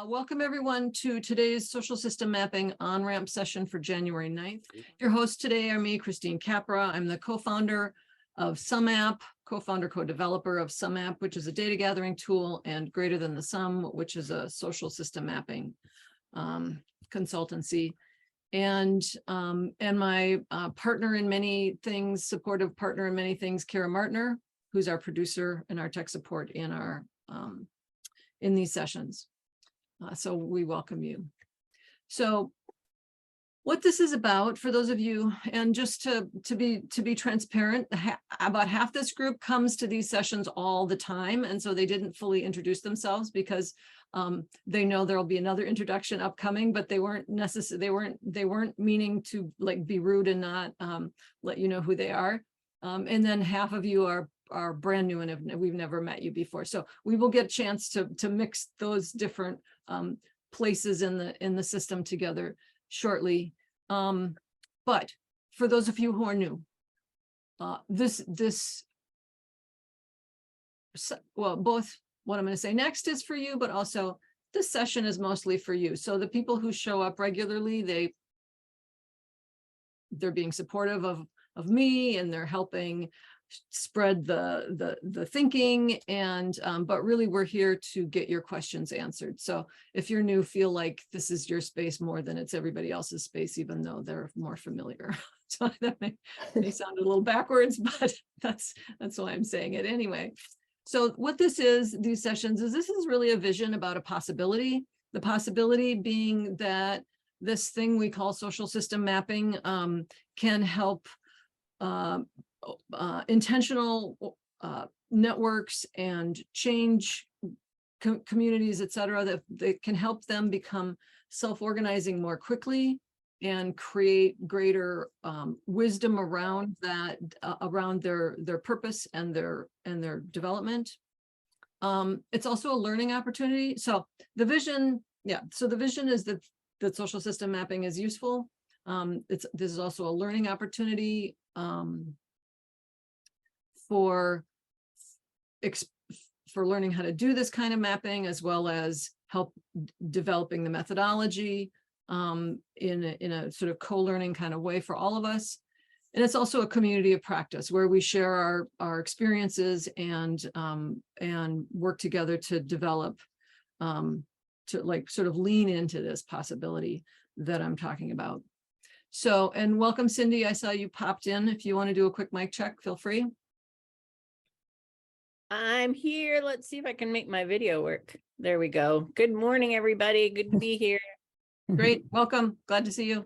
Welcome everyone to today's social system mapping on-ramp session for January 9th. Your hosts today are me, Christine Capra. I'm the co-founder of SumApp, co-founder, co-developer of SumApp, which is a data gathering tool, and Greater Than the Sum, which is a social system mapping consultancy. And my partner in many things, supportive partner in many things, Kara Martner, who's our producer and our tech support in our in these sessions. So we welcome you. So what this is about, for those of you, and just to be transparent, about half this group comes to these sessions all the time, and so they didn't fully introduce themselves because they know there will be another introduction upcoming, but they weren't necessarily, they weren't meaning to like be rude and not let you know who they are. And then half of you are brand new and we've never met you before. So we will get a chance to mix those different places in the system together shortly. But for those of you who are new, well, both what I'm going to say next is for you, but also this session is mostly for you. So the people who show up regularly, they're being supportive of me, and they're helping spread the thinking, and but really we're here to get your questions answered. So if you're new, feel like this is your space more than it's everybody else's space, even though they're more familiar. So that may sound a little backwards, but that's why I'm saying it anyway. So what this is, these sessions, this is really a vision about a possibility. The possibility being that this thing we call social system mapping can help intentional networks and change communities, et cetera, that can help them become self-organizing more quickly and create greater wisdom around that, around their purpose and their development. It's also a learning opportunity. So the vision, so the vision is that social system mapping is useful. This is also a learning opportunity for learning how to do this kind of mapping, as well as help developing the methodology in a sort of co-learning kind of way for all of us. And it's also a community of practice where we share our experiences and work together to develop, to like sort of lean into this possibility that I'm talking about. So, and welcome, Cindy. I saw you popped in. If you want to do a quick mic check, feel free. I'm here. Let's see if I can make my video work. There we go. Good morning, everybody. Good to be here. Great. Welcome. Glad to see you.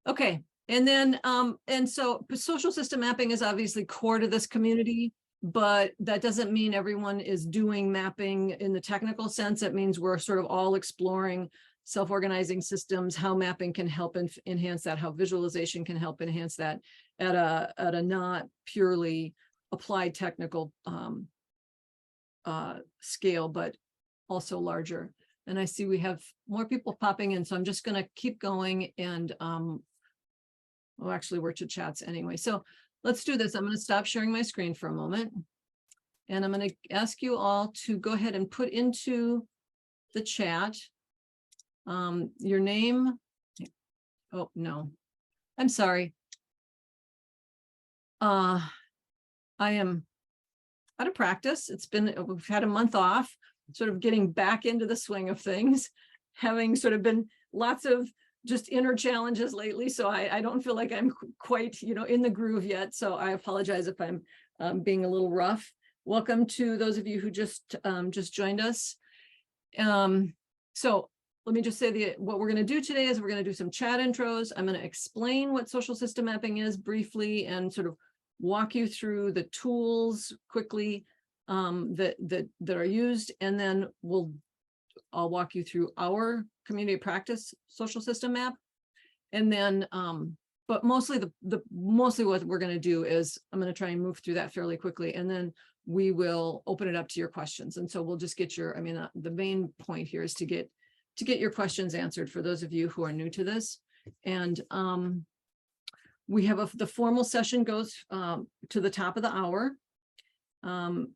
Okay. And then, and so social system mapping is obviously core to this community, but that doesn't mean everyone is doing mapping in the technical sense. It means we're sort of all exploring self-organizing systems, how mapping can help enhance that, how visualization can help enhance that at a not purely applied technical scale, but also larger. And I see we have more people popping in, so I'm just going to keep going. And well, actually we're to chats anyway. So let's do this. I'm going to stop sharing my screen for a moment, and I'm going to ask you all to go ahead and put into the chat your name. Oh no, I'm sorry. I am out of practice. We've had a month off, sort of getting back into the swing of things, having sort of been lots of just inner challenges lately. So I don't feel like I'm quite, in the groove yet. So I apologize if I'm being a little rough. Welcome to those of you who just joined us. So let me just say what we're going to do today is we're going to do some chat intros. I'm going to explain what social system mapping is briefly and sort of walk you through the tools quickly that are used, and then I'll walk you through our community practice social system map. And then but mostly what we're going to do is I'm going to try and move through that fairly quickly, and then we will open it up to your questions. And so we'll just get the main point here is to get your questions answered for those of you who are new to this. And we have the formal session goes to the top of the hour.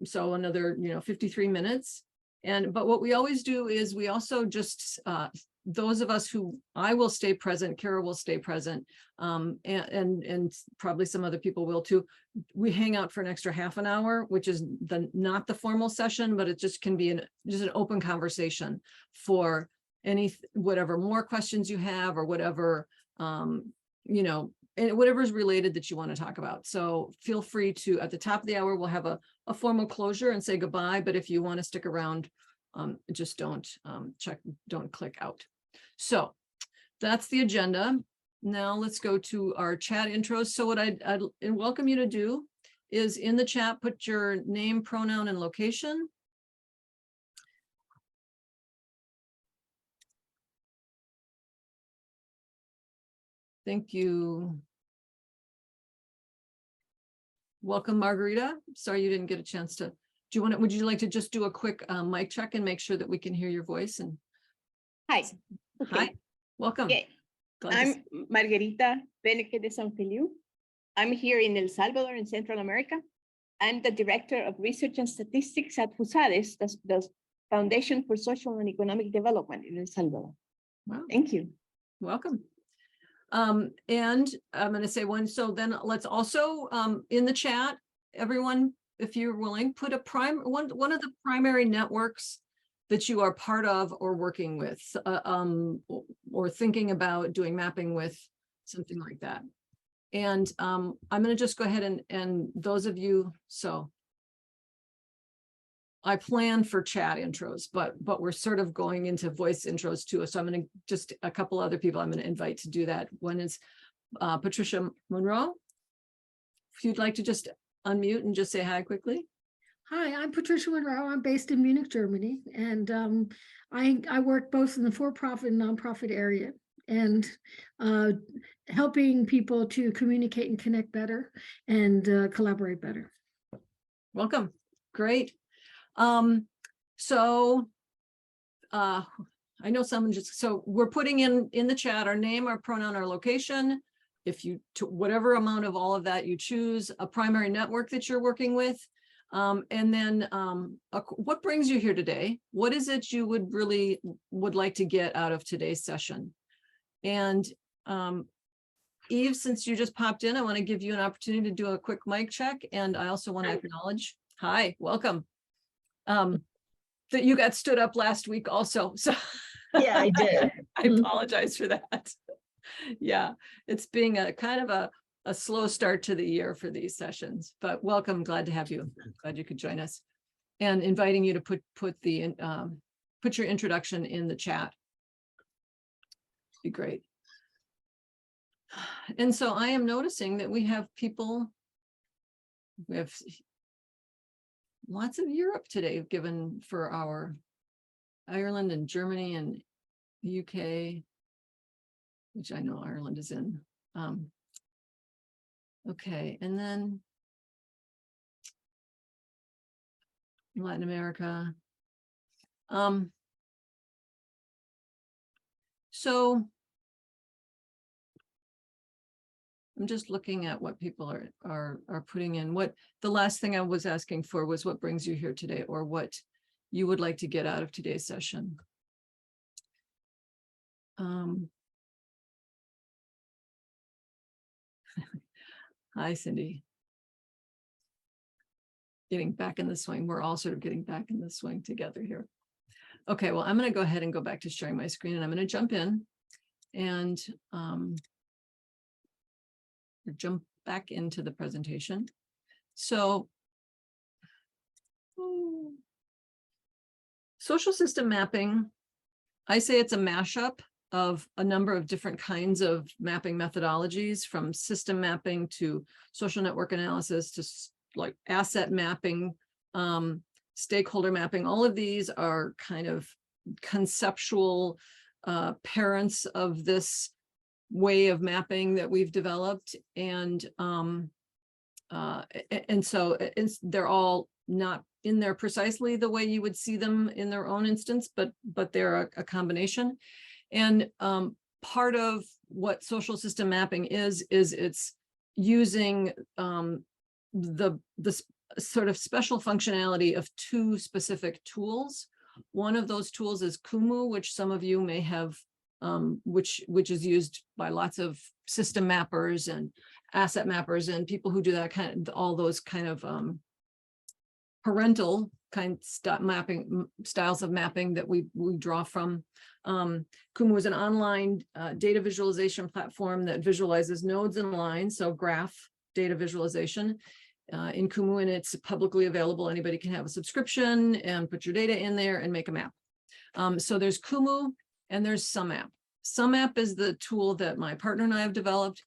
So another, 53 minutes. But what we always do is we also just, those of us who, I will stay present, Kara will stay present, and probably some other people will too. We hang out for an extra half an hour, which is not the formal session, but it just can be just an open conversation for whatever more questions you have, or whatever, you know, and whatever is related that you want to talk about. So feel free to, at the top of the hour, we'll have a formal closure and say goodbye. But if you want to stick around, just don't click out. So that's the agenda. Now let's go to our chat intros. So what I'd welcome you to do is in the chat, put your name, pronoun, and location. Thank you. Welcome, Margarita. Sorry you didn't get a chance to. Would you like to just do a quick mic check and make sure that we can hear your voice? And Hi. Okay. Hi, welcome. Okay. I'm Margarita Beneke de San Feliu. I'm here in El Salvador in Central America. I'm the Director of Research and Statistics at FUSADES, the Foundation for Social and Economic Development in El Salvador. Wow. Thank you. Welcome. And I'm going to say one, so then let's also in the chat, everyone, if you're willing, put one of the primary networks that you are part of or working with, or thinking about doing mapping with, something like that. And I'm going to just go ahead and those of you, so I plan for chat intros, but we're sort of going into voice intros too. So I'm going to just a couple other people I'm going to invite to do that. One is Patricia Monroe. If you'd like to just unmute and just say hi quickly. Hi, I'm Patricia Monroe. I'm based in Munich, Germany, and I work both in the for-profit and nonprofit area, and helping people to communicate and connect better and collaborate better. Welcome. Great. So I know someone so we're putting in the chat our name, our pronoun, our location. If you, to whatever amount of all of that you choose, a primary network that you're working with. And then what brings you here today? What is it you would like to get out of today's session? And Eve, since you just popped in, I want to give you an opportunity to do a quick mic check. And I also want to acknowledge, hi, welcome. That you got stood up last week also. So Yeah, I did. I apologize for that. Yeah, it's being a kind of a slow start to the year for these sessions, but welcome. Glad to have you. Glad you could join us, and inviting you to put your introduction in the chat. Be great. And so I am noticing that we have lots of Europe today, given for our Ireland and Germany and the UK, which I know Ireland is in. Okay, and then Latin America. So I'm just looking at what people are putting in. What the last thing I was asking for was what brings you here today, or what you would like to get out of today's session. Hi, Cindy. Getting back in the swing. We're all sort of getting back in the swing together here. Okay, well, I'm going to go ahead and go back to sharing my screen, and I'm going to jump in and jump back into the presentation. So social system mapping, I say it's a mashup of a number of different kinds of mapping methodologies, from system mapping to social network analysis to like asset mapping, stakeholder mapping. All of these are kind of conceptual parents of this way of mapping that we've developed, and so they're all not in there precisely the way you would see them in their own instance, but they're a combination. And part of what social system mapping is it's using the sort of special functionality of two specific tools. One of those tools is Kumu, which some of you may have, which is used by lots of system mappers and asset mappers and people who do that kind of, all those kind of parental kind of mapping styles of mapping that we draw from. Kumu is an online data visualization platform that visualizes nodes and lines, so graph data visualization in Kumu, and it's publicly available. Anybody can have a subscription and put your data in there and make a map. So there's Kumu and there's SumApp. SumApp is the tool that my partner and I have developed,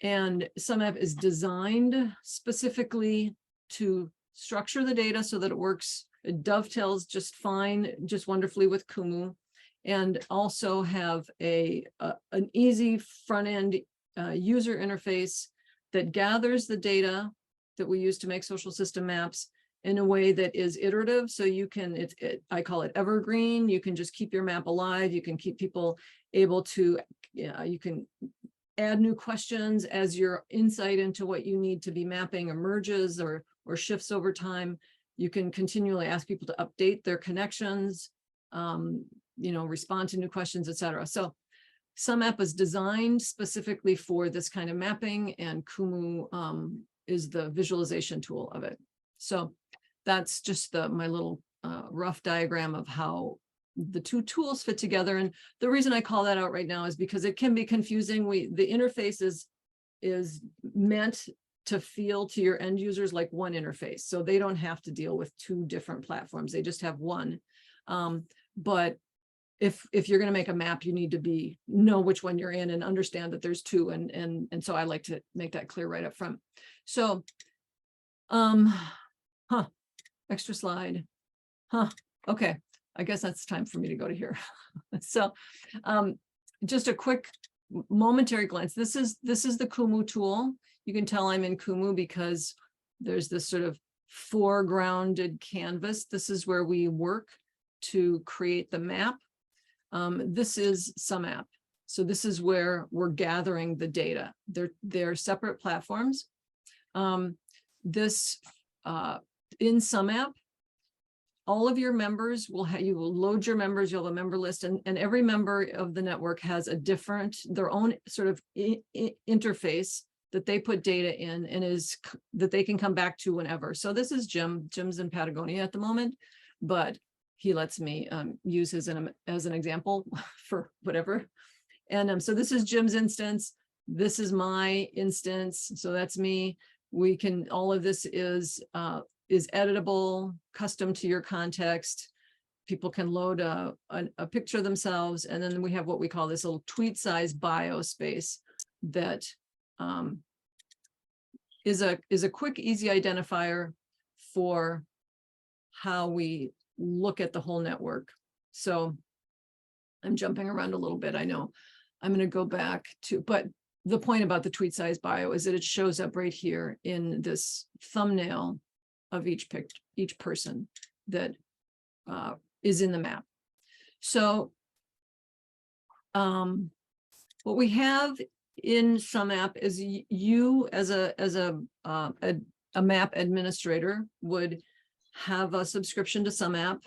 and SumApp is designed specifically to structure the data so that it works, it dovetails just fine, just wonderfully with Kumu, and also have an easy front-end user interface that gathers the data that we use to make social system maps in a way that is iterative. So you can, I call it evergreen. You can just keep your map alive. You can keep people able to, you can add new questions as your insight into what you need to be mapping emerges or shifts over time. You can continually ask people to update their connections, respond to new questions, etc. So SumApp is designed specifically for this kind of mapping, and Kumu is the visualization tool of it. So that's just my little rough diagram of how the two tools fit together. And the reason I call that out right now is because it can be confusing. The interface is meant to feel to your end users like one interface. So they don't have to deal with two different platforms. They just have one. But if you're going to make a map, you need to know which one you're in and understand that there's two. And so I like to make that clear right up front. So, extra slide. Okay. I guess that's time for me to go to here. So just a quick momentary glance. This is the Kumu tool. You can tell I'm in Kumu because there's this sort of foregrounded canvas. This is where we work to create the map. This is SumApp. So this is where we're gathering the data. They're separate platforms. In SumApp, all of your members you will load your members, you'll have a member list, and every member of the network has their own sort of interface that they put data in and that they can come back to whenever. So this is Jim. Jim's in Patagonia at the moment, but he lets me use his as an example for whatever. And so this is Jim's instance. This is my instance. So that's me. All of this is editable, custom to your context. People can load a picture of themselves. And then we have what we call this little tweet size bio space that is a quick, easy identifier for how we look at the whole network. So I'm jumping around a little bit. I know I'm going to go back but the point about the tweet size bio is that it shows up right here in this thumbnail of each person that is in the map. So what we have in SumApp is you as a map administrator would have a subscription to SumApp.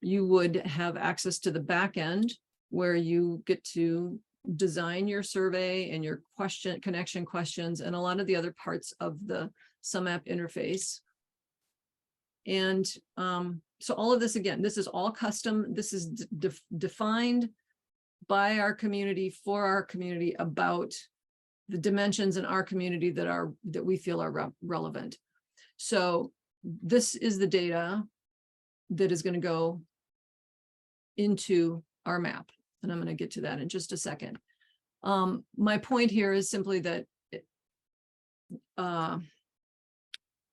You would have access to the back end where you get to design your survey and your connection questions and a lot of the other parts of the SumApp interface. And so all of this, again, this is all custom. This is defined by our community, for our community, about the dimensions in our community that we feel are relevant. So this is the data that is going to go into our map. And I'm going to get to that in just a second. My point here is simply that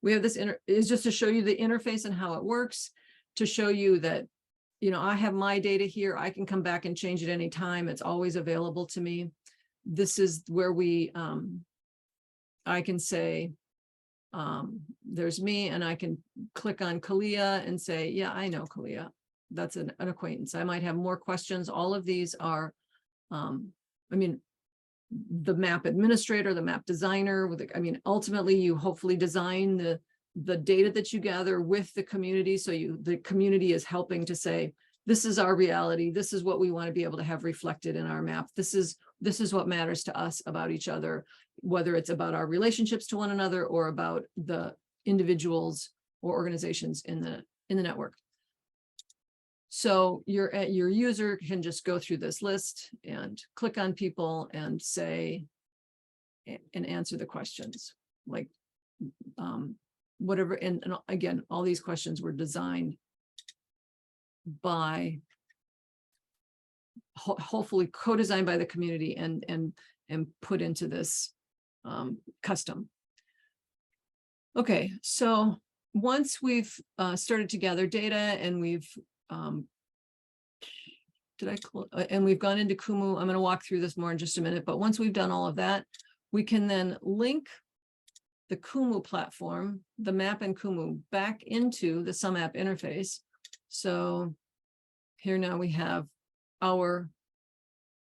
we have this is just to show you the interface and how it works, to show you that, I have my data here. I can come back and change it anytime. It's always available to me. This is where I can say, there's me, and I can click on Kalia and say, yeah, I know Kalia. That's an acquaintance. I might have more questions. All of these are, the map administrator, the map designer, ultimately you hopefully design the data that you gather with the community. So the community is helping to say, this is our reality. This is what we want to be able to have reflected in our map. This is what matters to us about each other, whether it's about our relationships to one another or about the individuals or organizations in the network. So your user can just go through this list and click on people and say, and answer the questions, like whatever. And again, all these questions were designed by, hopefully co-designed by the community and put into this custom. Okay, so once we've started to gather data and we've and we've gone into Kumu, I'm going to walk through this more in just a minute, but once we've done all of that, we can then link the Kumu platform, the map in Kumu, back into the SumApp interface. So here now we have our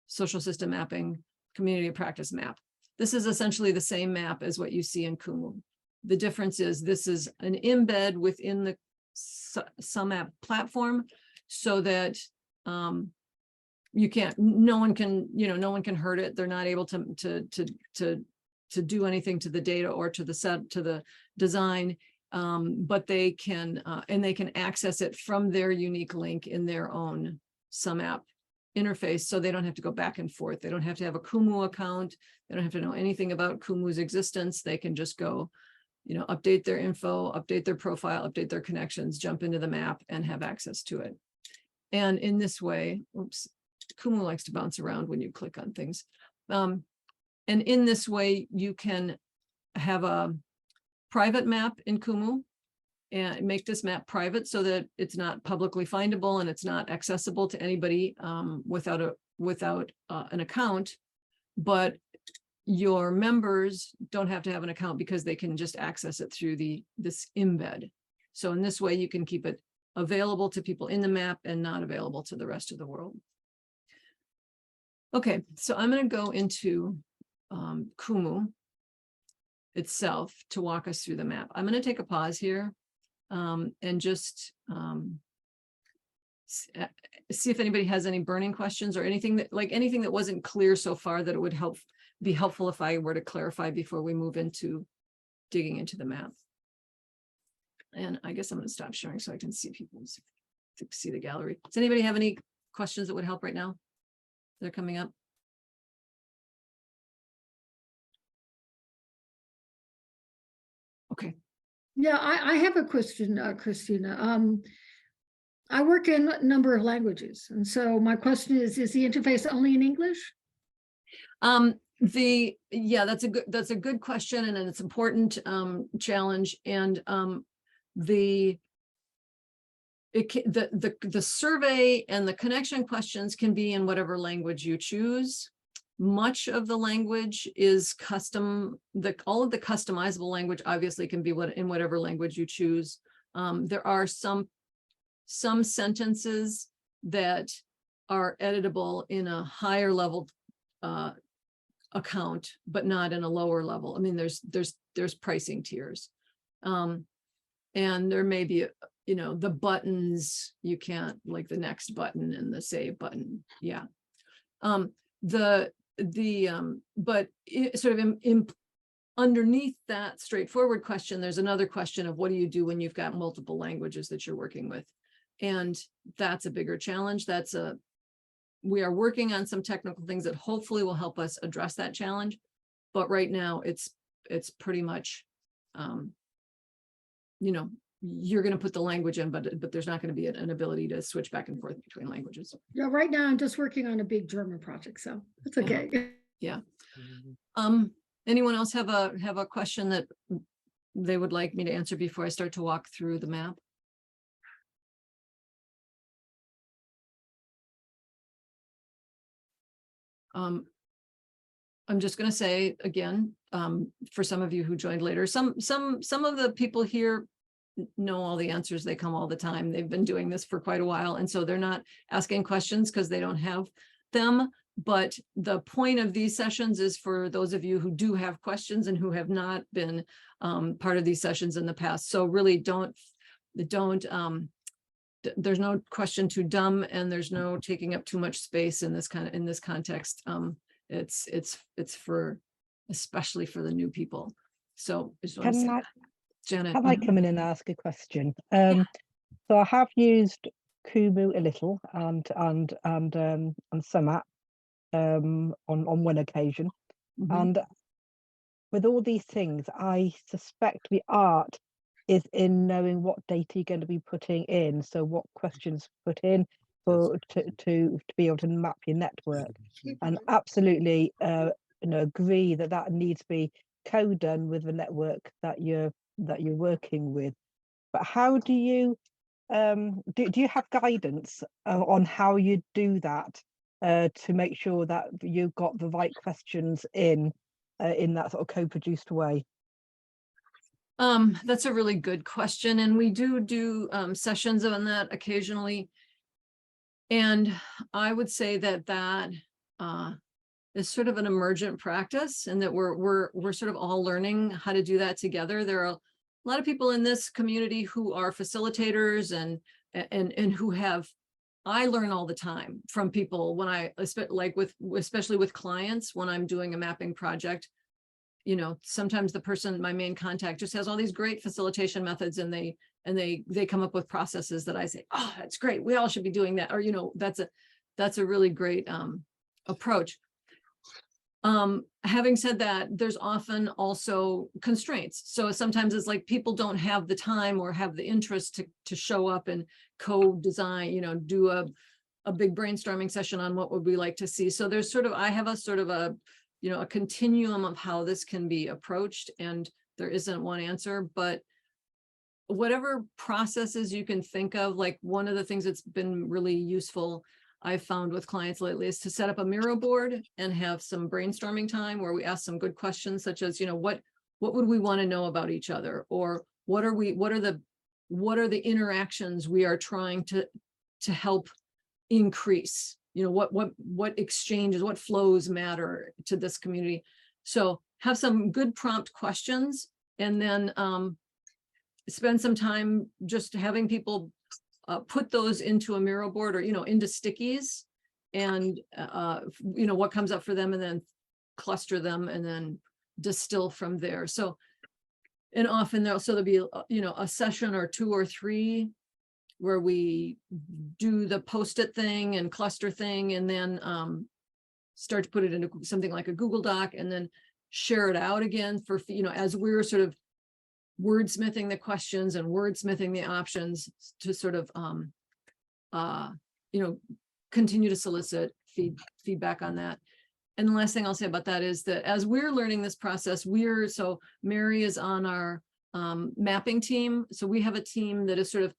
social system mapping community of practice map. This is essentially the same map as what you see in Kumu. The difference is this is an embed within the SumApp platform so that no one can hurt it. They're not able to do anything to the data or to the design, but they can and they can access it from their unique link in their own SumApp interface, so they don't have to go back and forth. They don't have to have a Kumu account. They don't have to know anything about Kumu's existence. They can just go, update their info, update their profile, update their connections, jump into the map and have access to it. And in this way, Kumu likes to bounce around when you click on things. And in this way, you can have a private map in Kumu and make this map private so that it's not publicly findable and it's not accessible to anybody without an account. But your members don't have to have an account because they can just access it through this embed. So in this way, you can keep it available to people in the map and not available to the rest of the world. Okay, so I'm going to go into Kumu itself to walk us through the map. I'm going to take a pause here and just see if anybody has any burning questions or anything that wasn't clear so far that it would be helpful if I were to clarify before we move into digging into the map. And I guess I'm going to stop sharing so I can see people, see the gallery. Does anybody have any questions that would help right now? They're coming up. Okay. Yeah, I have a question, Christina. I work in a number of languages. And so my question is the interface only in English? Yeah, that's a good question, and it's an important challenge. And the survey and the connection questions can be in whatever language you choose. Much of the language is custom. All of the customizable language obviously can be in whatever language you choose. There are some sentences that are editable in a higher level account, but not in a lower level. I mean, there's pricing tiers, and there may be the buttons you can't, like the next button and the save button. Yeah. But underneath that straightforward question, there's another question of what do you do when you've got multiple languages that you're working with? And that's a bigger challenge. We are working on some technical things that hopefully will help us address that challenge. But right now it's pretty much, you're going to put the language in, but there's not going to be an ability to switch back and forth between languages. Yeah, right now I'm just working on a big German project, so it's okay. Yeah. Anyone else have a question that they would like me to answer before I start to walk through the map? I'm just going to say again, for some of you who joined later, some of the people here know all the answers. They come all the time. They've been doing this for quite a while. And so they're not asking questions because they don't have them, But the point of these sessions is for those of you who do have questions and who have not been part of these sessions in the past. So really there's no question too dumb, and there's no taking up too much space in this context. It's for, especially for the new people. So I just want to say that. Janet. Can I come in and ask a question? So I have used Kumu a little and Summit on one occasion. Mhm. And with all these things, I suspect the art is in knowing what data you're going to be putting in. So what questions put in for to be able to map your network. And absolutely agree that needs to be co-done with the network that you're working with. But how do you do you have guidance on how you do that to make sure that you've got the right questions in that sort of co-produced way? That's a really good question, and we do sessions on that occasionally. And I would say that is sort of an emergent practice, and that we're sort of all learning how to do that together. There are a lot of people in this community who are facilitators and who have, I learn all the time from people when especially with clients, when I'm doing a mapping project. You know, sometimes the person, my main contact, just has all these great facilitation methods, and they come up with processes that I say, oh, that's great, we all should be doing that. Or, you know, that's a really great approach. Having said that, there's often also constraints. So sometimes it's like people don't have the time or have the interest to show up and co-design, you know, do a big brainstorming session on what would we like to see. So there's I have a a continuum of how this can be approached, and there isn't one answer, but whatever processes you can think of. Like, one of the things that's been really useful I've found with clients lately is to set up a Miro board and have some brainstorming time where we ask some good questions, such as, you know, what would we want to know about each other? Or what are the interactions we are trying to help increase? You know, what exchanges, what flows matter to this community? So have some good prompt questions, and then spend some time just having people put those into a Miro board, or, you know, into stickies, and you know, what comes up for them, and then cluster them and then distill from there. So, and often there'll be, you know, a session or 2 or 3 where we do the post-it thing and cluster thing, and then start to put it into something like a Google Doc, and then share it out again for, you know, as we're sort of wordsmithing the questions and wordsmithing the options to sort of, you know, continue to solicit feedback on that. And the last thing I'll say about that is that as we're learning this process, so Mary is on our mapping team. So we have a team that is sort of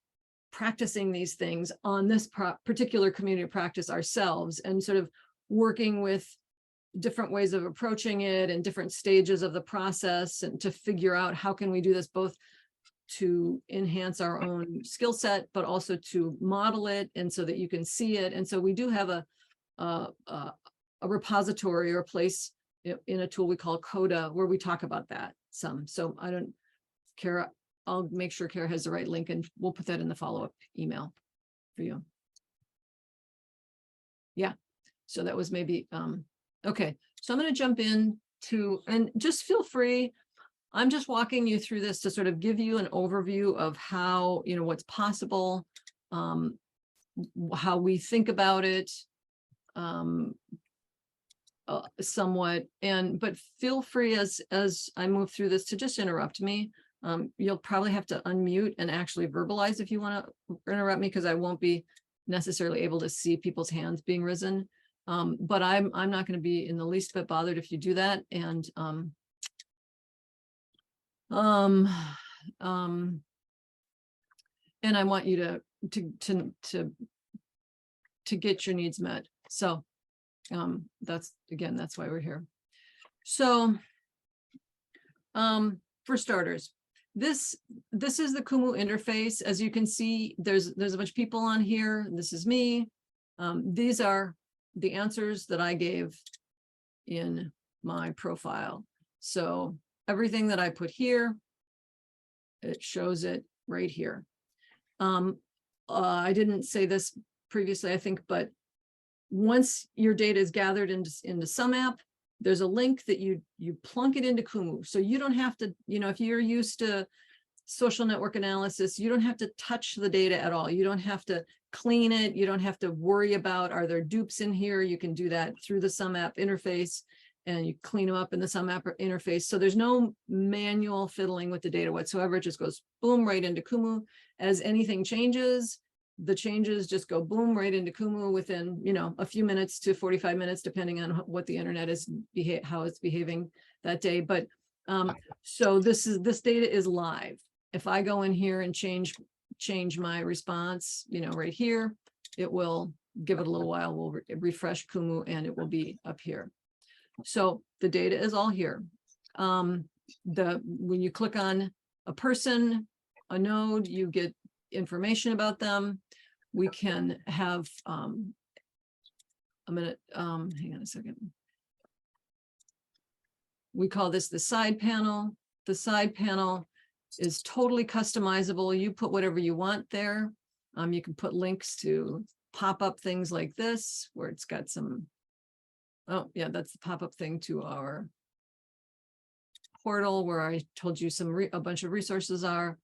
practicing these things on this particular community practice ourselves, and sort of working with different ways of approaching it and different stages of the process, and to figure out how can we do this both to enhance our own skill set, but also to model it, and so that you can see it. And so we do have a repository or a place in a tool we call Coda, where we talk about that some. So Kara, I'll make sure Kara has the right link, and we'll put that in the follow-up email for you. Yeah, so that was maybe, okay. So I'm going to jump in and just feel free. I'm just walking you through this to sort of give you an overview of how, you know, what's possible, how we think about it, somewhat. But feel free as I move through this to just interrupt me. You'll probably have to unmute and actually verbalize if you want to interrupt me, because I won't be necessarily able to see people's hands being risen. But I'm not going to be in the least bit bothered if you do that. And and I want you to get your needs met. So that's why we're here. So for starters, this is the Kumu interface. As you can see, there's a bunch of people on here. This is me. These are the answers that I gave in my profile. So everything that I put here, it shows it right here. I didn't say this previously, I think, but once your data is gathered into SumApp, there's a link that you plunk it into Kumu. So you don't have to, if you're used to social network analysis, you don't have to touch the data at all. You don't have to clean it. You don't have to worry about, are there dupes in here? You can do that through the SumApp interface, and you clean them up in the SumApp interface. So there's no manual fiddling with the data whatsoever. It just goes boom right into Kumu. As anything changes, the changes just go boom right into Kumu within, a few minutes to 45 minutes, depending on what the internet is, how it's behaving that day. But so this data is live. If I go in here and change my response, right here, it will give it a little while. We'll refresh Kumu and it will be up here. So the data is all here. When you click on a person, a node, you get information about them. We can have, hang on a second. We call this the side panel. The side panel is totally customizable. You put whatever you want there. You can put links to pop up things like this, where it's got some, oh yeah, that's the pop-up thing to our portal where I told you a bunch of resources are.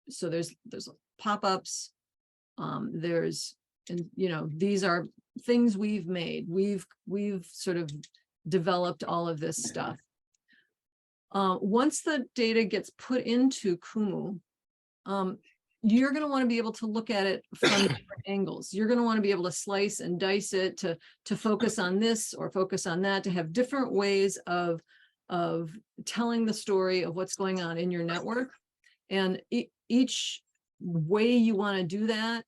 So there's pop-ups. These are things we've made. We've sort of developed all of this stuff. Once the data gets put into Kumu, you're going to want to be able to look at it from different angles. You're going to want to be able to slice and dice it, to focus on this or focus on that, to have different ways of telling the story of what's going on in your network. And each way you want to do that,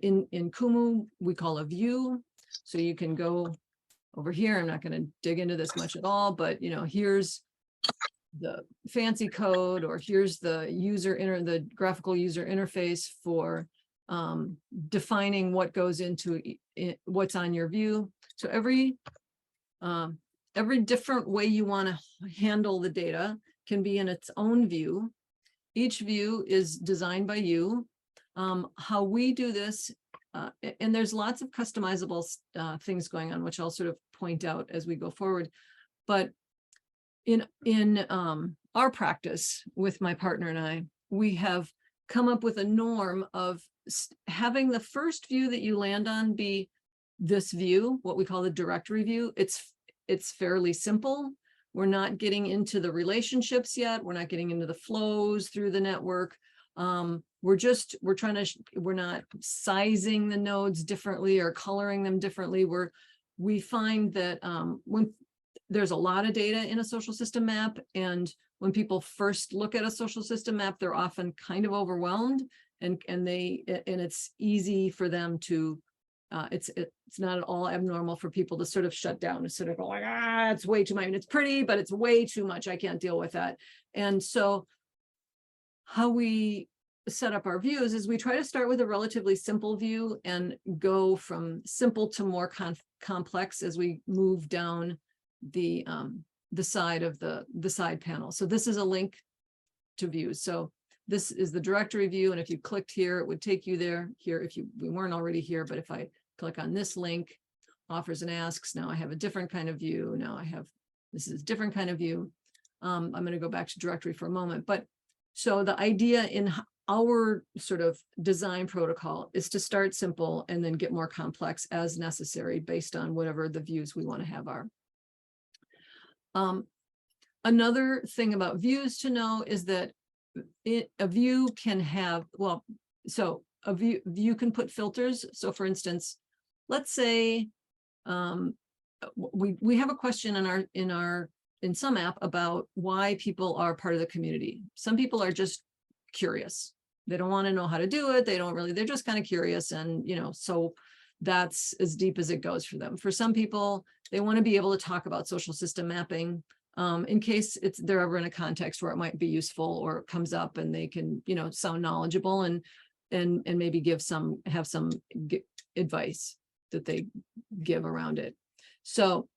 in Kumu, we call a view. So you can go over here. I'm not going to dig into this much at all, but here's the fancy code, or here's the the graphical user interface for defining what goes into what's on your view. So every different way you want to handle the data can be in its own view. Each view is designed by you. How we do this, and there's lots of customizable things going on, which I'll sort of point out as we go forward. But in our practice with my partner and I, we have come up with a norm of having the first view that you land on be this view, what we call the directory view. It's fairly simple. We're not getting into the relationships yet. We're not getting into the flows through the network. We're not sizing the nodes differently or coloring them differently. We find that when there's a lot of data in a social system map, and when people first look at a social system map, they're often kind of overwhelmed, and it's easy for them to, it's not at all abnormal for people to sort of shut down, to sort of go like, it's way too much. I mean, it's pretty, but it's way too much. I can't deal with that. And so how we set up our views is we try to start with a relatively simple view and go from simple to more complex as we move down the side of the side panel. So this is a link to views. So this is the directory view, and if you clicked here, it would take you there. Here, if we weren't already here, but if I click on this link, offers and asks, now I have a different kind of view. Now this is a different kind of view. I'm going to go back to directory for a moment. But so the idea in our sort of design protocol is to start simple and then get more complex as necessary based on whatever the views we want to have are. Another thing about views to know is that a view can have, a view can put filters. So for instance, let's say we have a question in SumApp about why people are part of the community. Some people are just curious. They don't want to know how to do it. They're just kind of curious. And, so that's as deep as it goes for them. For some people, they want to be able to talk about social system mapping in case they're ever in a context where it might be useful or it comes up, and they can, sound knowledgeable and maybe have some advice. give around it. So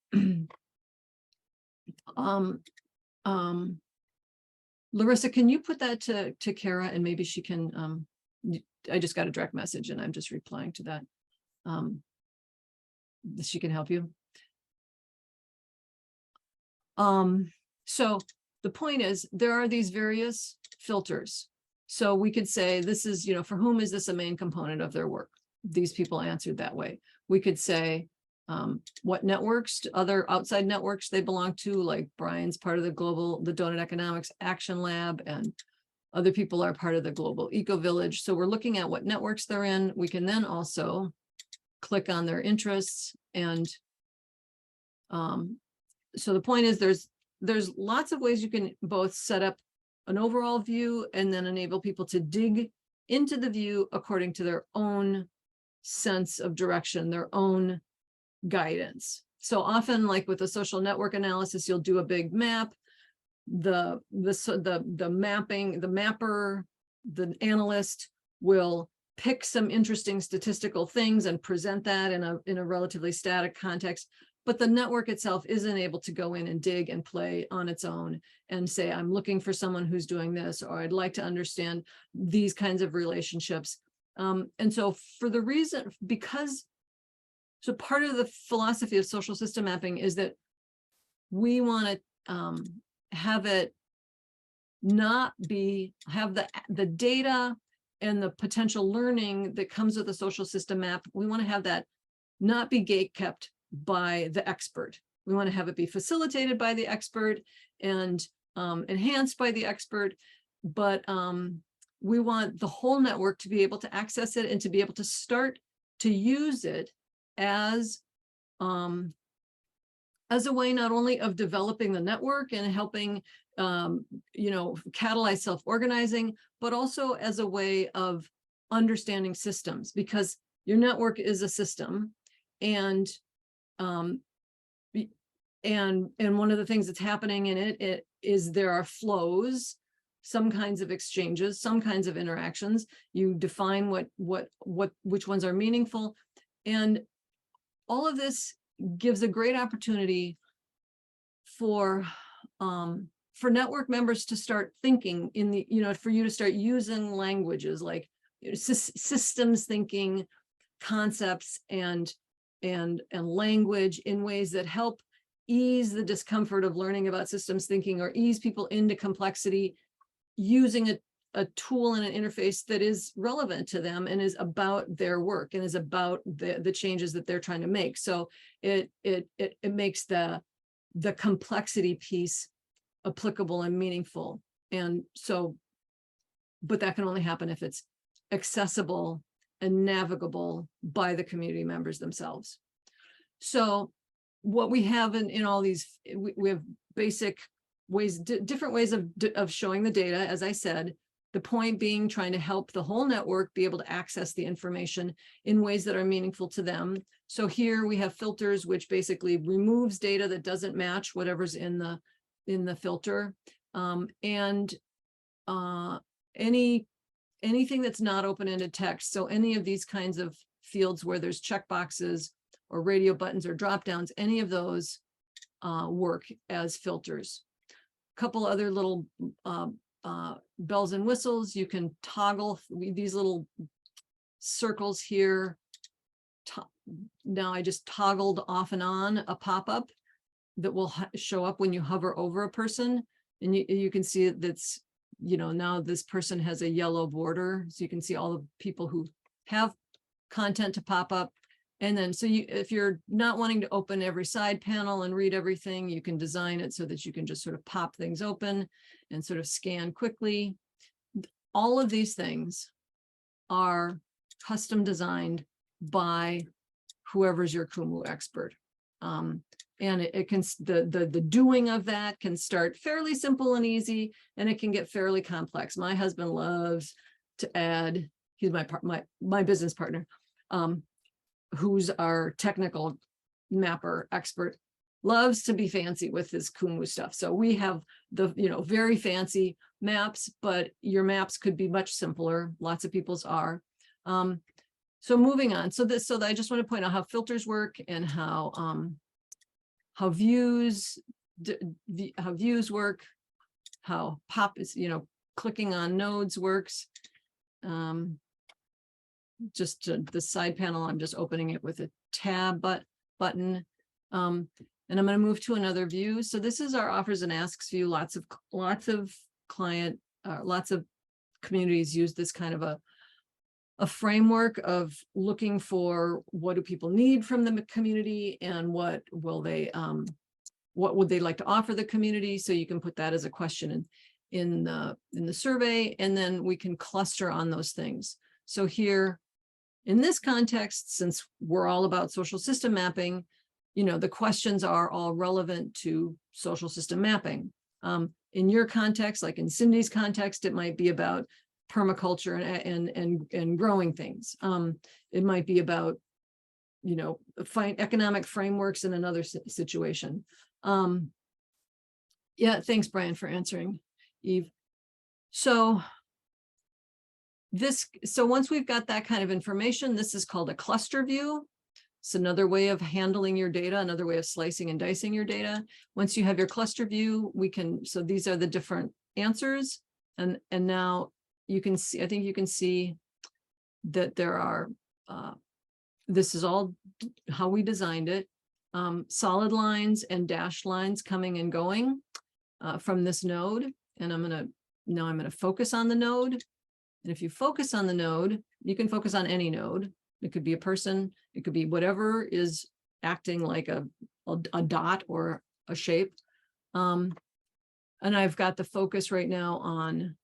Larissa, can you put that to Kara, and maybe she can, I just got a direct message and I'm just replying to that. She can help you. So the point is, there are these various filters. So we could say, this is, for whom is this a main component of their work? These people answered that way. We could say, what networks, other outside networks they belong to, like Brian's part of the Donut Economics Action Lab, and other people are part of the Global Eco Village. So we're looking at what networks they're in. We can then also click on their interests. And so the point is, there's lots of ways you can both set up an overall view and then enable people to dig into the view according to their own sense of direction, their own guidance. So often, like with a social network analysis, you'll do a big map. The mapper, the analyst will pick some interesting statistical things and present that in a relatively static context. But the network itself isn't able to go in and dig and play on its own and say, I'm looking for someone who's doing this, or I'd like to understand these kinds of relationships. And so for the reason, so part of the philosophy of social system mapping is that we want to have it not have the data and the potential learning that comes with a social system map. We want to have that not be gatekept by the expert. We want to have it be facilitated by the expert and enhanced by the expert, but we want the whole network to be able to access it and to be able to start to use it as a way not only of developing the network and helping catalyze self-organizing, but also as a way of understanding systems, because your network is a system. And one of the things that's happening in it is there are flows, some kinds of exchanges, some kinds of interactions. You define which ones are meaningful, and all of this gives a great opportunity for network members to start thinking for you to start using languages like systems thinking, concepts and language in ways that help ease the discomfort of learning about systems thinking, or ease people into complexity using a tool and an interface that is relevant to them and is about their work and is about the changes that they're trying to make. So it makes the complexity piece applicable and meaningful. And so, but that can only happen if it's accessible and navigable by the community members themselves. So what we have in all these, we have basic ways, different ways of showing the data, as I said, the point being trying to help the whole network be able to access the information in ways that are meaningful to them. So here we have filters, which basically removes data that doesn't match whatever's in the filter. Anything that's not open-ended text. So any of these kinds of fields where there's checkboxes or radio buttons or drop downs, any of those work as filters. A couple other little bells and whistles. You can toggle these little circles here. Now I just toggled off and on a pop-up that will show up when you hover over a person, and you can see that's, now this person has a yellow border, so you can see all the people who have content to pop up. And then, so if you're not wanting to open every side panel and read everything, you can design it so that you can just sort of pop things open and sort of scan quickly. All of these things are custom designed by whoever's your Kumu expert. And it can, the doing of that can start fairly simple and easy, and it can get fairly complex. My husband loves to add, he's my business partner, who's our technical mapper expert, loves to be fancy with his Kumu stuff. So we have the, very fancy maps, but your maps could be much simpler. Lots of people's are. So moving on, so I just want to point out how filters work and how views work, how pop is, clicking on nodes works. Just the side panel, I'm just opening it with a tab button. And I'm going to move to another view. So this is our offers and asks view. Lots of communities use this kind of a framework of looking for what do people need from the community and what would they like to offer the community. So you can put that as a question in the survey, and then we can cluster on those things. So here in this context, since we're all about social system mapping, the questions are all relevant to social system mapping. In your context, like in Cindy's context, it might be about permaculture and growing things. It might be about, economic frameworks in another situation. Yeah, thanks, Brian, for answering, Eve. So once we've got that kind of information, this is called a cluster view. It's another way of handling your data, another way of slicing and dicing your data. Once you have your cluster view, so these are the different answers. And now you can see, I think you can see that there are, this is all how we designed it. Solid lines and dashed lines coming and going from this node. And I'm going to focus on the node. And if you focus on the node, you can focus on any node. It could be a person, it could be whatever is acting like a dot or a shape. And I've got the focus right now on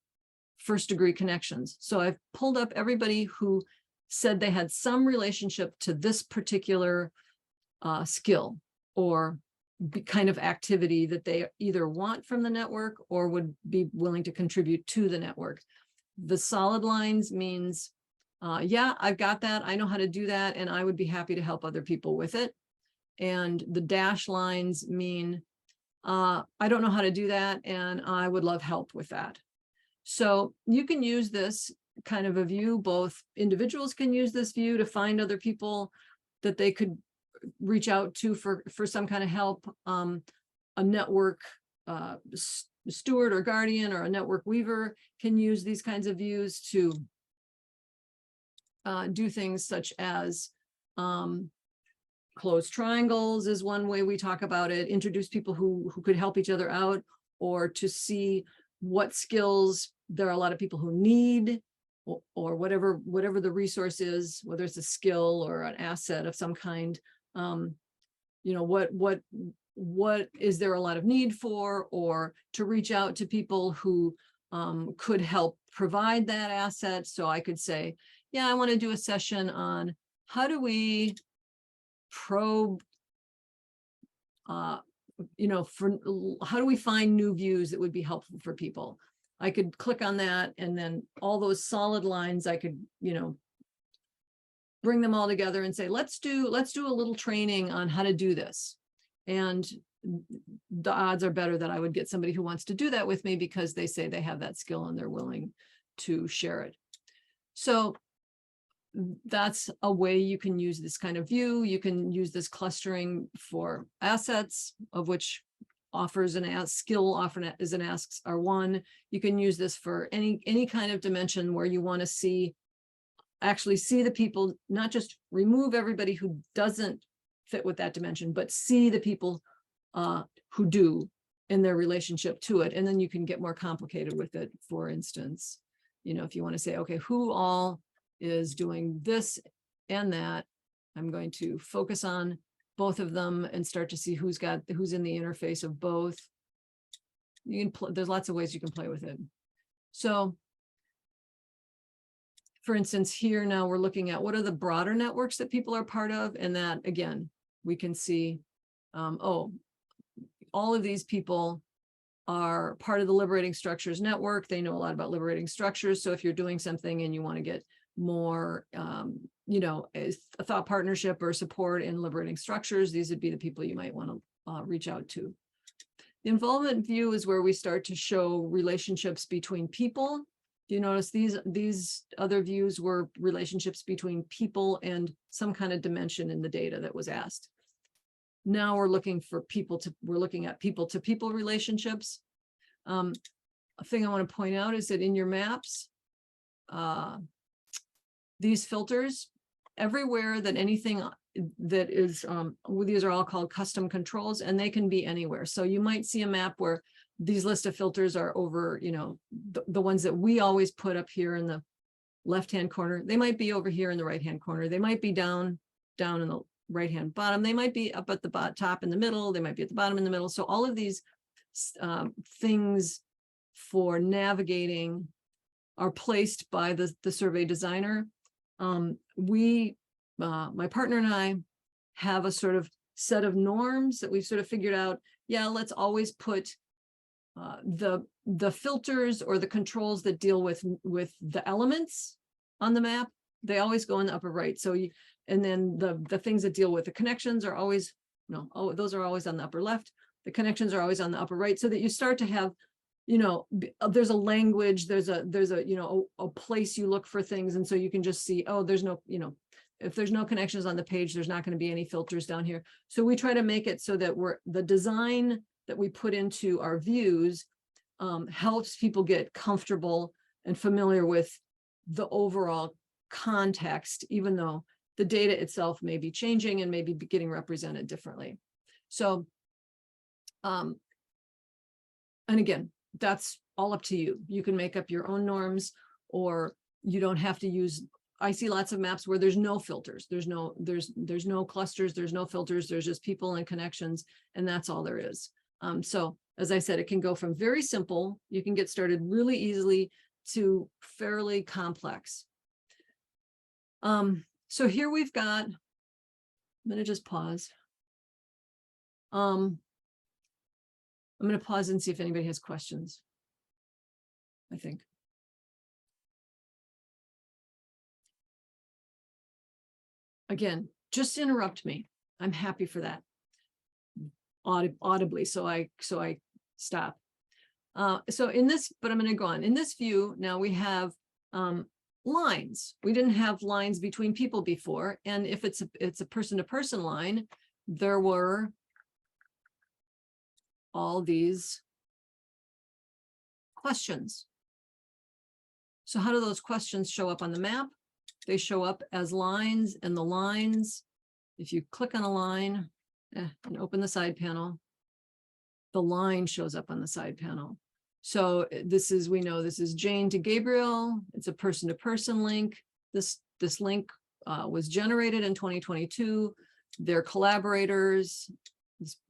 first degree connections. So I've pulled up everybody who said they had some relationship to this particular skill or kind of activity that they either want from the network or would be willing to contribute to the network. The solid lines means, yeah, I've got that. I know how to do that. And I would be happy to help other people with it. And the dash lines mean, I don't know how to do that. And I would love help with that. So you can use this kind of a view. Both individuals can use this view to find other people that they could reach out to for some kind of help. A network steward or guardian or a network weaver can use these kinds of views to do things such as close triangles is one way we talk about it, introduce people who could help each other out, or to see what skills there are a lot of people who need, or whatever the resource is, whether it's a skill or an asset of some kind. What is there a lot of need for, or to reach out to people who could help provide that asset. So I could say, yeah, I want to do a session on how do we probe, how do we find new views that would be helpful for people? I could click on that, and then all those solid lines, I could, bring them all together and say, let's do a little training on how to do this. And the odds are better that I would get somebody who wants to do that with me because they say they have that skill and they're willing to share it. So that's a way you can use this kind of view. You can use this clustering for assets, of which offers and skill offers and asks are one. You can use this for any kind of dimension where you want to actually see the people, not just remove everybody who doesn't fit with that dimension, but see the people who do in their relationship to it. And then you can get more complicated with it. For instance, if you want to say, okay, who all is doing this and that, I'm going to focus on both of them and start to see who's in the interface of both. You can there's lots of ways you can play with it. So for instance, here now we're looking at what are the broader networks that people are part of, and that again, we can see, all of these people are part of the Liberating Structures Network. They know a lot about liberating structures. So if you're doing something and you want to get more, a thought partnership or support in liberating structures, these would be the people you might want to reach out to. The involvement view is where we start to show relationships between people. Do you notice these other views were relationships between people and some kind of dimension in the data that was asked? Now we're looking at people to people relationships. A thing I want to point out is that in your maps, these filters, everywhere that anything that is, these are all called custom controls, and they can be anywhere. So you might see a map where these list of filters are over, the ones that we always put up here in the left-hand corner. They might be over here in the right-hand corner. They might be down in the right-hand bottom. They might be up at the top in the middle. They might be at the bottom in the middle. So all of these things for navigating are placed by the survey designer. My partner and I have a sort of set of norms that we've sort of figured out. Yeah, let's always put the filters or the controls that deal with the elements on the map. They always go in the upper right. So and then the things that deal with the connections are always, those are always on the upper left. The connections are always on the upper right, so that you start to have, there's a language, there's a place you look for things. And so you can just see, oh, there's no, if there's no connections on the page, there's not going to be any filters down here. So we try to make it so that the design that we put into our views helps people get comfortable and familiar with the overall context, even though the data itself may be changing and maybe getting represented differently. So, and again, that's all up to you. You can make up your own norms, or you don't have to use. I see lots of maps where there's no filters. There's no clusters. There's no filters. There's just people and connections, and that's all there is. So as I said, it can go from very simple. You can get started really easily to fairly complex. So here we've got, I'm going to just pause. I'm going to pause and see if anybody has questions, I think. Again, just interrupt me. I'm happy for that. Audibly, so I stop. So in this, but I'm going to go on. In this view, now we have lines. We didn't have lines between people before, and if it's a person-to-person line, there were all these questions. So how do those questions show up on the map? They show up as lines, and the lines, if you click on a line and open the side panel, the line shows up on the side panel. So we know this is Jane to Gabriel. It's a person-to-person link. This link was generated in 2022. They're collaborators.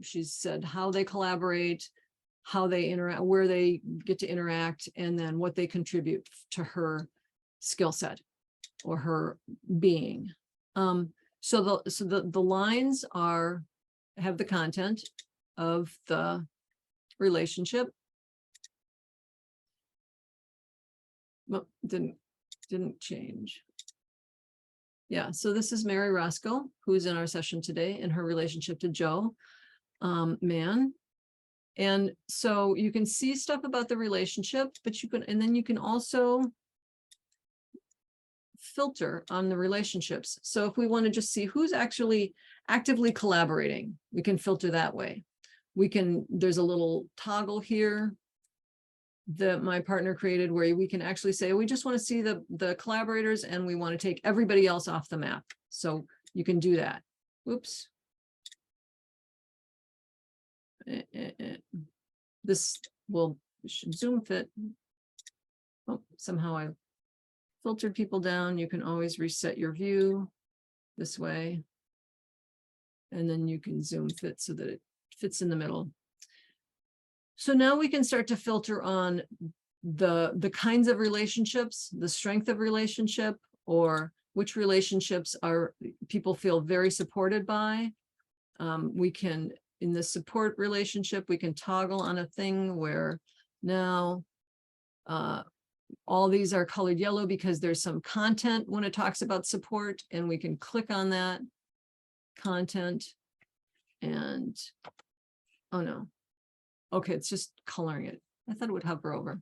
She's said how they collaborate, how they interact, where they get to interact, and then what they contribute to her skill set or her being. So the lines have the content of the relationship. Well, didn't change. Yeah, so this is Mary Roscoe, who's in our session today, and her relationship to Joe Mann. And so you can see stuff about the relationship, but then you can also filter on the relationships. So if we want to just see who's actually actively collaborating, we can filter that way. There's a little toggle here that my partner created where we can actually say, we just want to see the collaborators and we want to take everybody else off the map. So you can do that. Oops. This should zoom fit. Oh, somehow I filtered people down. You can always reset your view this way. And then you can zoom fit so that it fits in the middle. So now we can start to filter on the kinds of relationships, the strength of relationship, or which relationships people feel very supported by. We can, in the support relationship, we can toggle on a thing where now all these are colored yellow because there's some content when it talks about support, and we can click on that content and, oh no. Okay, it's just coloring it. I thought it would hover over.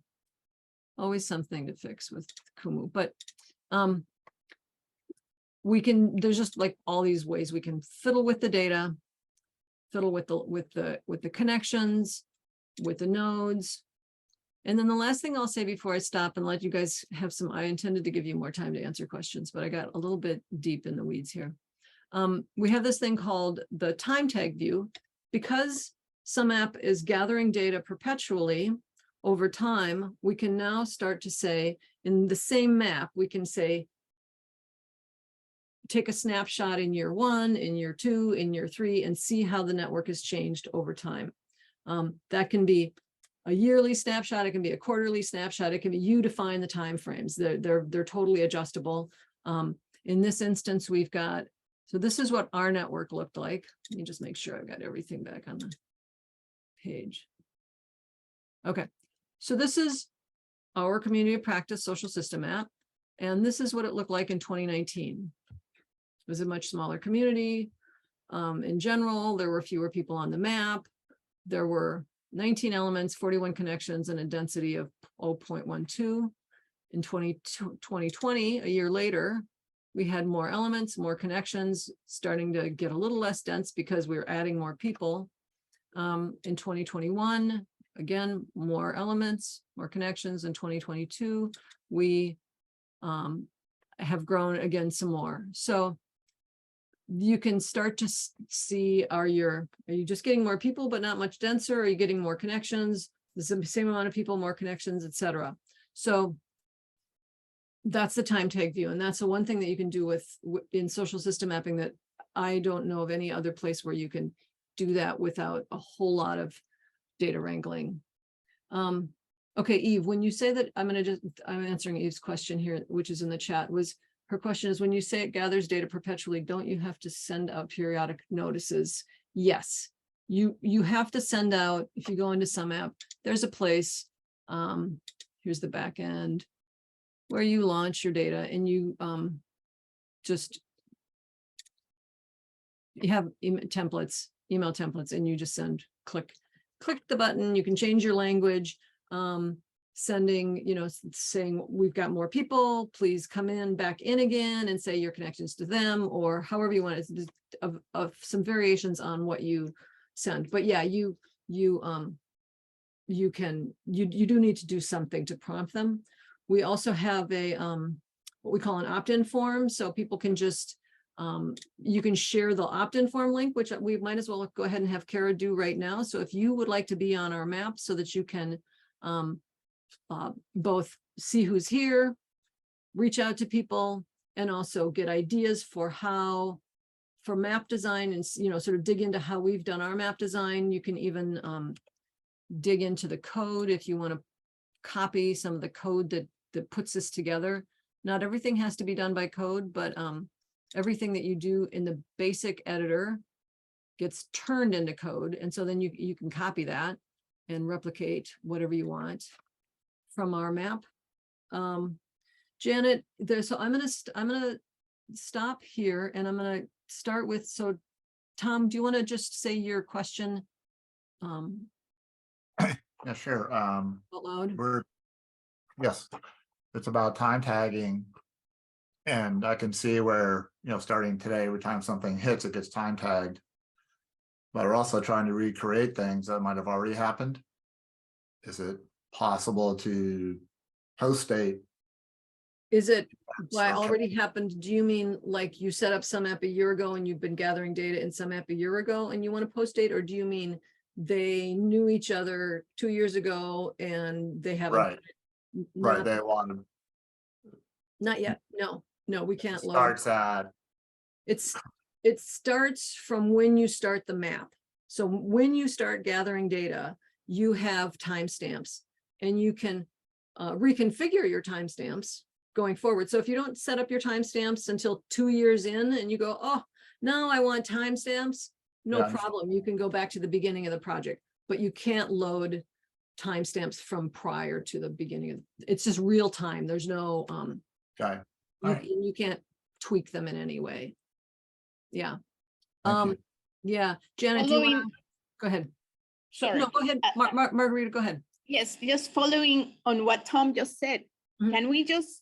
Always something to fix with Kumu, but there's just like all these ways we can fiddle with the data, fiddle with the connections, with the nodes. And then the last thing I'll say before I stop and let you guys have some, I intended to give you more time to answer questions, but I got a little bit deep in the weeds here. We have this thing called the time tag view. Because SumApp is gathering data perpetually over time, we can now start to say in the same map, we can say, take a snapshot in year 1, in year 2, in year 3, and see how the network has changed over time. That can be a yearly snapshot, it can be a quarterly snapshot, it can be, you define the timeframes. They're totally adjustable. In this instance, we've got, so this is what our network looked like. Let me just make sure I've got everything back on the page. Okay, so this is our community of practice social system app, and this is what it looked like in 2019. It was a much smaller community. In general, there were fewer people on the map. There were 19 elements, 41 connections, and a density of 0.12. In 2020, a year later, we had more elements, more connections, starting to get a little less dense because we were adding more people. In 2021, again, more elements, more connections. In 2022, we have grown again some more. So you can start to see, are you just getting more people but not much denser? Are you getting more connections, the same amount of people, more connections, etc.? So that's the time tag view, and that's the one thing that you can do in social system mapping that I don't know of any other place where you can do that without a whole lot of data wrangling. Okay, Eve, when you say that, I'm answering Eve's question here, which is in the chat, her question is, when you say it gathers data perpetually, don't you have to send out periodic notices? Yes, you have to send out, if you go into SumApp, there's a place, here's the back end, where you launch your data, and you have email templates, and you just click the button. You can change your language, sending, saying we've got more people, please come back in again, and say your connections to them, or however you want it, of some variations on what you send. But yeah, you do need to do something to prompt them. We also have a what we call an opt-in form, so people can just you can share the opt-in form link, which we might as well go ahead and have Kara do right now. So if you would like to be on our map so that you can both see who's here, reach out to people, and also get ideas for map design, and sort of dig into how we've done our map design. You can even dig into the code if you want to copy some of the code that puts this together. Not everything has to be done by code, but everything that you do in the basic editor gets turned into code. And so then you can copy that and replicate whatever you want from our map. Janet, so I'm gonna stop here, and I'm gonna start with, so Tom, do you want to just say your question? Yeah, sure. Out loud. Yes, it's about time tagging, and I can see where, starting today, every time something hits, it gets time tagged. But we're also trying to recreate things that might have already happened. Is it possible to post-date? Is it by already happened? Do you mean like you set up SumApp a year ago and you've been gathering data in SumApp a year ago and you want to post date, or do you mean they knew each other 2 years ago and they haven't? Right, they want to. Not yet. No, we can't load. Starts at. It starts from when you start the map. So when you start gathering data, you have timestamps, and you can reconfigure your timestamps going forward. So if you don't set up your timestamps until 2 years in and you go, oh, now I want timestamps, no problem. You can go back to the beginning of the project, but you can't load timestamps from prior to the beginning of it's just real time. There's no Okay. you can't tweak them in any way. Yeah. Thank you. Yeah, Janet, do you want to go ahead? Sorry. No, go ahead. Margarita, go ahead. Yes, just following on what Tom just said, Mhm. can we just,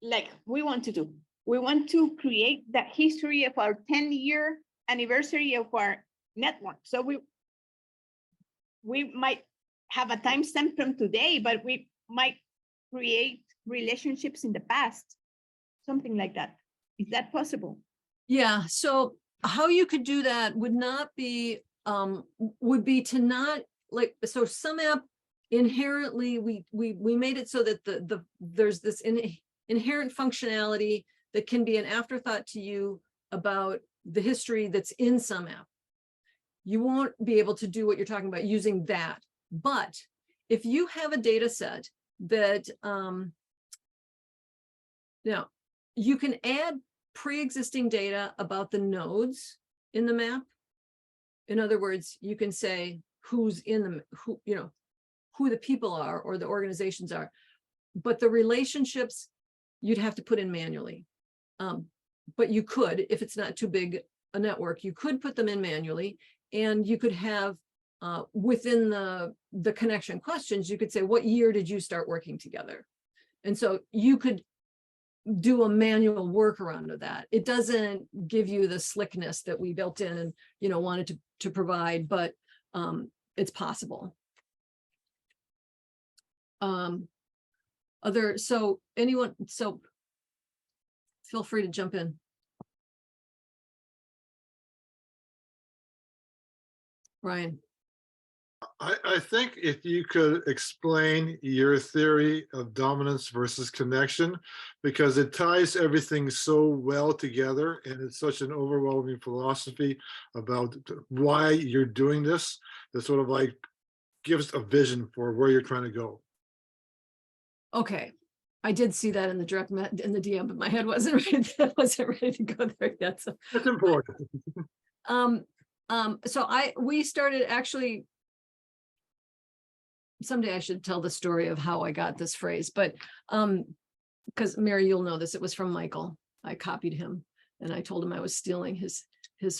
like we want to do, we want to create that history of our 10-year anniversary of our network. So we might have a timestamp from today, but we might create relationships in the past, something like that. Is that possible? Yeah, so how you could do that would not be, would be to not like, so some app inherently, we made it so that there's this inherent functionality that can be an afterthought to you about the history that's in some app. You won't be able to do what you're talking about using that. But if you have a data set that, now you can add pre-existing data about the nodes in the map. In other words, you can say who's in the, who, you know, who the people are or the organizations are, but the relationships you'd have to put in manually. But you could, if it's not too big a network, you could put them in manually, and you could have within the connection questions, you could say, what year did you start working together? And so you could do a manual workaround of that. It doesn't give you the slickness that we built in and, you know, wanted to provide, but it's possible. So anyone, so feel free to jump in. Ryan. I think if you could explain your theory of dominance versus connection, because it ties everything so well together and it's such an overwhelming philosophy about why you're doing this, that sort of like gives a vision for where you're trying to go. Okay, I did see that in the in the DM, but my head wasn't ready to go there yet. So That's important. so we started actually. Someday I should tell the story of how I got this phrase, but because Mary, you'll know this, it was from Michael. I copied him and I told him I was stealing his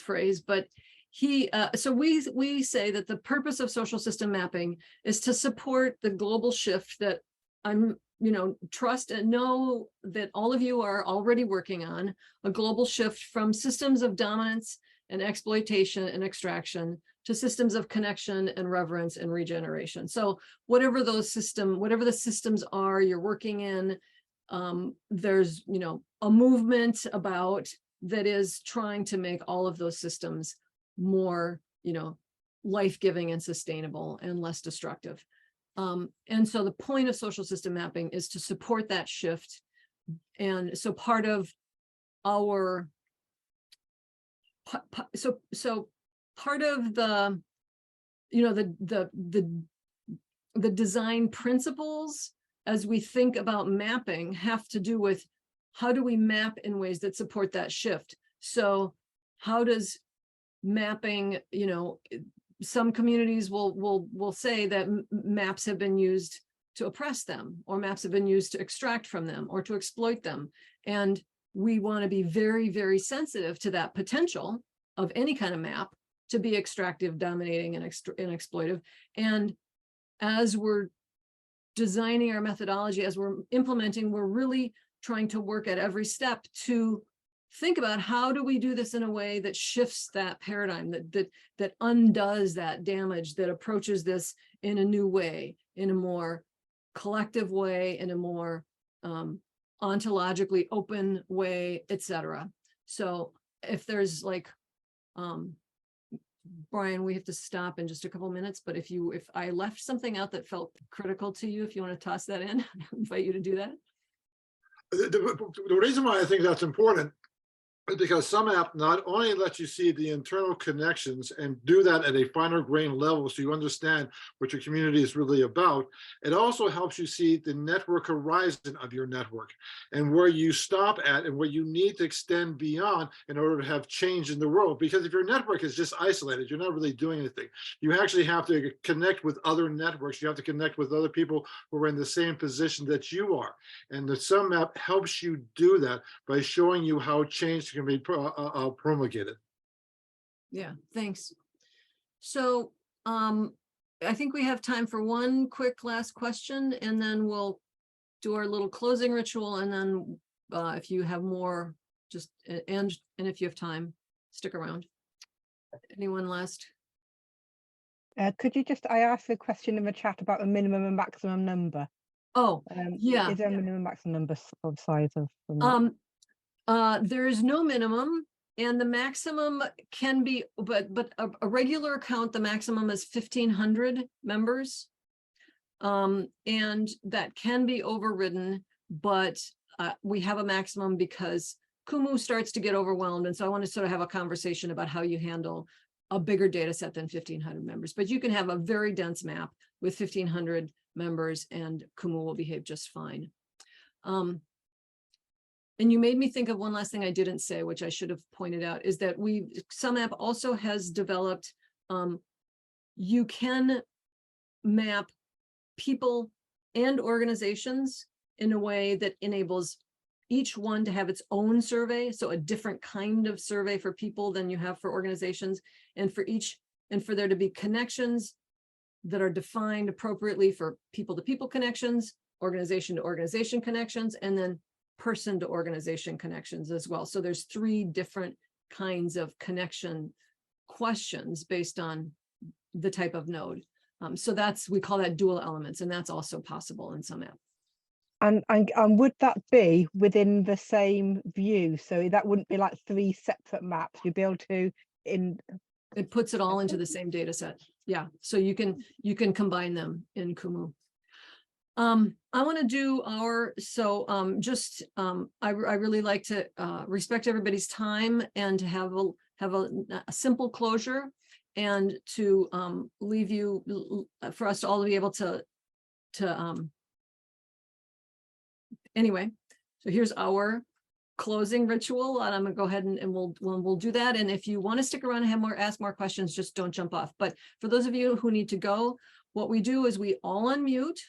phrase, but he, so we say that the purpose of social system mapping is to support the global shift that I'm, you know, trust and know that all of you are already working on, a global shift from systems of dominance and exploitation and extraction to systems of connection and reverence and regeneration. So whatever the systems are you're working in, there's, you know, a movement about that is trying to make all of those systems more, you know, life-giving and sustainable and less destructive. And so the point of social system mapping is to support that shift. And so part of our, so part of the, you know, the design principles as we think about mapping have to do with how do we map in ways that support that shift. So how does mapping, you know, some communities will say that maps have been used to oppress them, or maps have been used to extract from them or to exploit them. And we want to be very, very sensitive to that potential of any kind of map to be extractive, dominating, and exploitive. And as we're designing our methodology, as we're implementing, we're really trying to work at every step to think about how do we do this in a way that shifts that paradigm, that undoes that damage, that approaches this in a new way, in a more collective way, in a more ontologically open way, etc. So if there's like, Brian, we have to stop in just a couple minutes, but if I left something out that felt critical to you, if you want to toss that in, I invite you to do that. The reason why I think that's important is because some app not only lets you see the internal connections and do that at a finer grain level so you understand what your community is really about, it also helps you see the network horizon of your network and where you stop at and where you need to extend beyond in order to have change in the world. Because if your network is just isolated, you're not really doing anything. You actually have to connect with other networks. You have to connect with other people who are in the same position that you are. And the Sum app helps you do that by showing you how change can be promulgated. Yeah, thanks. So I think we have time for one quick last question, and then we'll do our little closing ritual, and then if you have more, just and if you have time, stick around. Anyone last? Could you just, I asked a question in the chat about a minimum and maximum number. Oh, yeah. Is there a minimum and maximum number of size of? the map? There is no minimum, and the maximum can be, but a regular account, the maximum is 1,500 members. And that can be overridden, but we have a maximum because Kumu starts to get overwhelmed. And so I want to sort of have a conversation about how you handle a bigger data set than 1,500 members. But you can have a very dense map with 1,500 members and Kumu will behave just fine. And you made me think of one last thing I didn't say, which I should have pointed out, is that SumApp also has developed, you can map people and organizations in a way that enables each one to have its own survey. So a different kind of survey for people than you have for organizations, and for there to be connections that are defined appropriately for people to people connections, organization to organization connections, and then person to organization connections as well. So there's 3 different kinds of connection questions based on the type of node. So we call that dual elements, and that's also possible in SumApp. And would that be within the same view? So that wouldn't be like 3 separate maps. You'd be able to It puts it all into the same data set. Yeah, so you can combine them in Kumu. I want to do I really like to respect everybody's time and to have a simple closure, and to leave you for us to all be able to anyway. So here's our closing ritual, and I'm gonna go ahead and we'll do that. And if you want to stick around and ask more questions, just don't jump off. But for those of you who need to go, what we do is we all unmute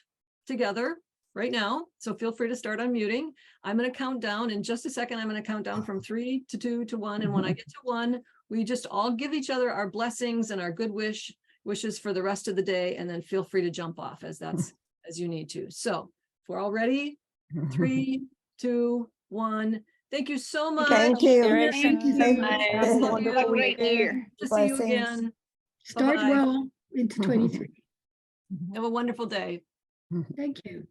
together right now. So feel free to start unmuting. I'm going to count down in just a second. I'm going to count down from 3 to 2 to 1. And when I get to 1, we just all give each other our blessings and our good wishes for the rest of the day. And then feel free to jump off as you need to. So if we're all ready, 3, 2, 1. Thank you so much. Thank you. Thank you so much. Have a Have wonderful a great year. Good to see you Blessings. again. Start Bye-bye. well into 23. Have a wonderful day. Thank you.